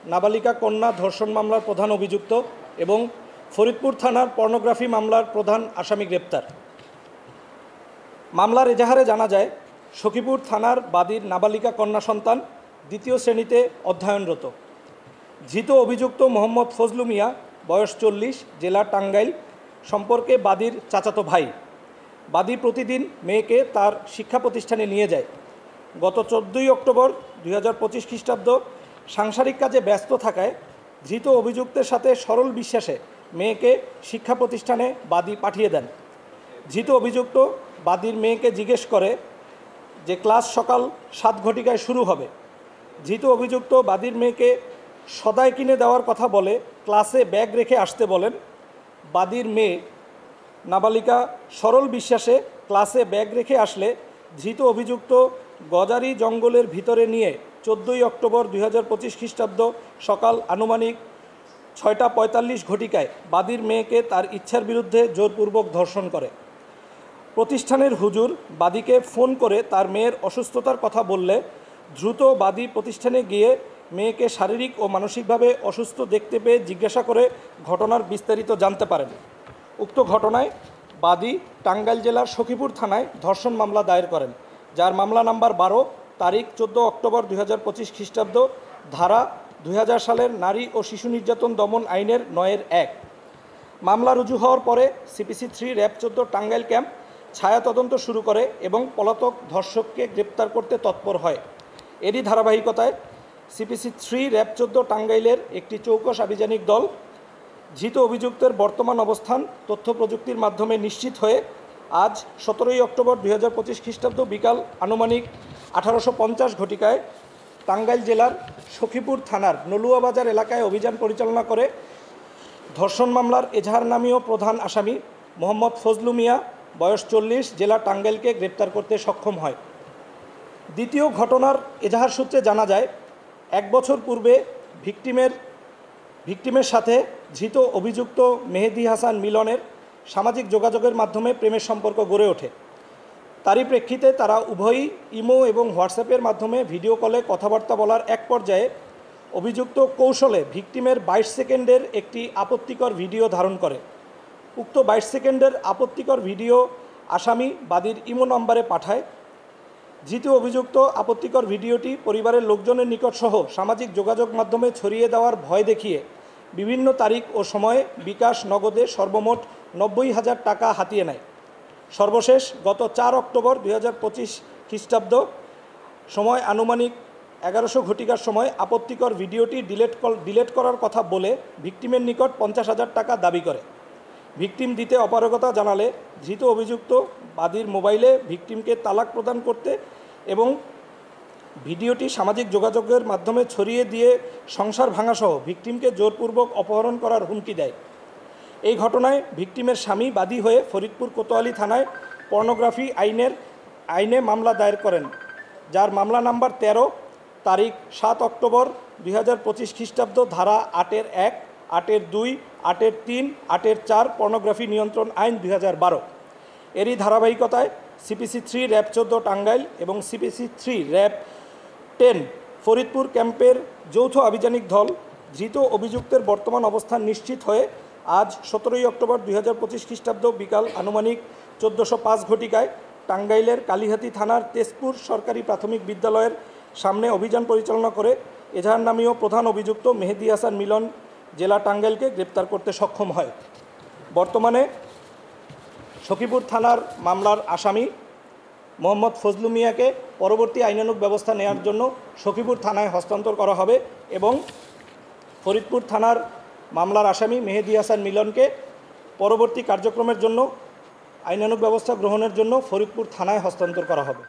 নাবালিকা কন্যা ধর্ষণ মামলার প্রধান অভিযুক্ত এবং ফরিদপুর থানার পর্নোগ্রাফি মামলার প্রধান আসামি গ্রেপ্তার। মামলার এজাহারে জানা যায়, সখীপুর থানার বাদীর নাবালিকা কন্যা সন্তান দ্বিতীয় শ্রেণীতে অধ্যয়নরত। ধৃত অভিযুক্ত মোহাম্মদ ফজলু মিয়া, বয়স 40, জেলা টাঙ্গাইল, সম্পর্কে বাদীর চাচাতো ভাই। বাদী প্রতিদিন মেয়েকে তার শিক্ষা প্রতিষ্ঠানে নিয়ে যায়। গত 14 অক্টোবর 2025 খ্রিস্টাব্দ সাংসারিক কাজে ব্যস্ত থাকায় ধৃত অভিযুক্তের সাথে সরল বিশ্বাসে মেয়েকে শিক্ষা প্রতিষ্ঠানে বাদী পাঠিয়ে দেন। ধৃত অভিযুক্ত বাদীর মেয়েকে জিজ্ঞেস করে যে ক্লাস সকাল 7 ঘটিকায় শুরু হবে। ধৃত অভিযুক্ত বাদীর মেয়েকে সদাই কিনে দেওয়ার কথা বলে ক্লাসে ব্যাগ রেখে আসতে বলেন। বাদীর মেয়ে নাবালিকা সরল বিশ্বাসে ক্লাসে ব্যাগ রেখে আসলে ধৃত অভিযুক্ত গজারি জঙ্গলের ভিতরে নিয়ে 14 অক্টোবর 2025 খ্রিস্টাব্দ সকাল আনুমানিক 6:45 ঘটিকায় বাদীর মেয়েকে তার ইচ্ছার বিরুদ্ধে জোরপূর্বক ধর্ষণ করে। প্রতিষ্ঠানের হুজুর বাদীকে ফোন করে তার মেয়ের অসুস্থতার কথা বললে দ্রুত বাদী প্রতিষ্ঠানে গিয়ে মেয়েকে শারীরিক ও মানসিকভাবে অসুস্থ দেখতে পেয়ে জিজ্ঞাসা করে ঘটনার বিস্তারিত জানতে পারেন। উক্ত ঘটনায় বাদী টাঙ্গাইল জেলার সখীপুর থানায় ধর্ষণ মামলা দায়ের করেন, যার মামলা নাম্বার 12, তারিখ 14 অক্টোবর 2025 খ্রিস্টাব্দ, ধারা 2000 সালের নারী ও শিশু নির্যাতন দমন আইনের 9-1। মামলা রুজু হওয়ার পরে CPC 3 র্যাব 14 টাঙ্গাইল ক্যাম্প ছায়া তদন্ত শুরু করে এবং পলাতক ধর্ষককে গ্রেপ্তার করতে তৎপর হয়। এরই ধারাবাহিকতায় CPC 3 র্যাব 14 টাঙ্গাইলের একটি চৌকস আভিযানিক দল ধৃত অভিযুক্তের বর্তমান অবস্থান তথ্য প্রযুক্তির মাধ্যমে নিশ্চিত হয়ে আজ 17 অক্টোবর 2025 খ্রিস্টাব্দ বিকাল আনুমানিক 1850 ঘটিকায় টাঙ্গাইল জেলার সখীপুর থানার নলুয়া বাজার এলাকায় অভিযান পরিচালনা করে ধর্ষণ মামলার এজাহারনামীয় প্রধান আসামি মোহাম্মদ ফজলু মিয়া, বয়স 40, জেলা টাঙ্গাইলকে গ্রেপ্তার করতে সক্ষম হয়। দ্বিতীয় ঘটনার এজাহার সূত্রে জানা যায়, 1 বছর পূর্বে ভিকটিমের সাথে ধৃত অভিযুক্ত মেহেদী হাসান মিলনের সামাজিক যোগাযোগের মাধ্যমে প্রেমের সম্পর্ক গড়ে ওঠে। তারই প্রেক্ষিতে তারা উভয়ই ইমো এবং হোয়াটসঅ্যাপের মাধ্যমে ভিডিও কলে কথাবার্তা বলার এক পর্যায়ে অভিযুক্ত কৌশলে ভিকটিমের 22 সেকেন্ডের একটি আপত্তিকর ভিডিও ধারণ করে। উক্ত 22 সেকেন্ডের আপত্তিকর ভিডিও আসামি বাদীর ইমো নম্বরে পাঠায়। ধৃত অভিযুক্ত আপত্তিকর ভিডিওটি পরিবারের লোকজনের নিকট সহ সামাজিক যোগাযোগ মাধ্যমে ছড়িয়ে দেওয়ার ভয় দেখিয়ে বিভিন্ন তারিখ ও সময়ে বিকাশ নগদে সর্বমোট 90,000 টাকা হাতিয়ে নেয়। সর্বশেষ গত 4 অক্টোবর 2025 খ্রিস্টাব্দ সময় আনুমানিক 1100 ঘটিকার সময় আপত্তিকর ভিডিওটি ডিলেট করার কথা বলে ভিকটিমের নিকট 50,000 টাকা দাবি করে। ভিকটিম দিতে অপারগতা জানালে ধৃত অভিযুক্ত বাদীর মোবাইলে ভিকটিমকে তালাক প্রদান করতে এবং ভিডিওটি সামাজিক যোগাযোগের মাধ্যমে ছড়িয়ে দিয়ে সংসার ভাঙাসহ ভিকটিমকে জোরপূর্বক অপহরণ করার হুমকি দেয়। এই ঘটনায় ভিকটিমের স্বামী বাদী হয়ে ফরিদপুর কোতোয়ালি থানায় পর্নোগ্রাফি আইনে মামলা দায়ের করেন, যার মামলা নাম্বার 13, তারিখ 7 অক্টোবর 2025 খ্রিস্টাব্দ, ধারা 8-1, 8-2, 8-3, 8-4 পর্নোগ্রাফি নিয়ন্ত্রণ আইন 2012। এরই ধারাবাহিকতায় CPC 3 র্যাব 14 টাঙ্গাইল এবং CPC 3 র্যাব 10 ফরিদপুর ক্যাম্পের যৌথ আভিযানিক দল ধৃত অভিযুক্তের বর্তমান অবস্থান নিশ্চিত হয়ে আজ 17 অক্টোবর 2025 খ্রিস্টাব্দ বিকাল আনুমানিক 1405 ঘটিকায় টাঙ্গাইলের কালিহাতী থানার তেজপুর সরকারি প্রাথমিক বিদ্যালয়ের সামনে অভিযান পরিচালনা করে এজাহারনামীয় প্রধান অভিযুক্ত মেহেদী হাসান মিলন, জেলা টাঙ্গাইলকে গ্রেপ্তার করতে সক্ষম হয়। বর্তমানে সখীপুর থানার মামলার আসামি মোহাম্মদ ফজলু মিয়াকে পরবর্তী আইনানুগ ব্যবস্থা নেওয়ার জন্য সখীপুর থানায় হস্তান্তর করা হবে এবং ফরিদপুর থানার মামলার আসামি মেহেদী হাসান মিলনকে পরবর্তী কার্যক্রমের জন্য আইনানুগ ব্যবস্থা গ্রহণের জন্য ফরিদপুর থানায় হস্তান্তর করা হবে।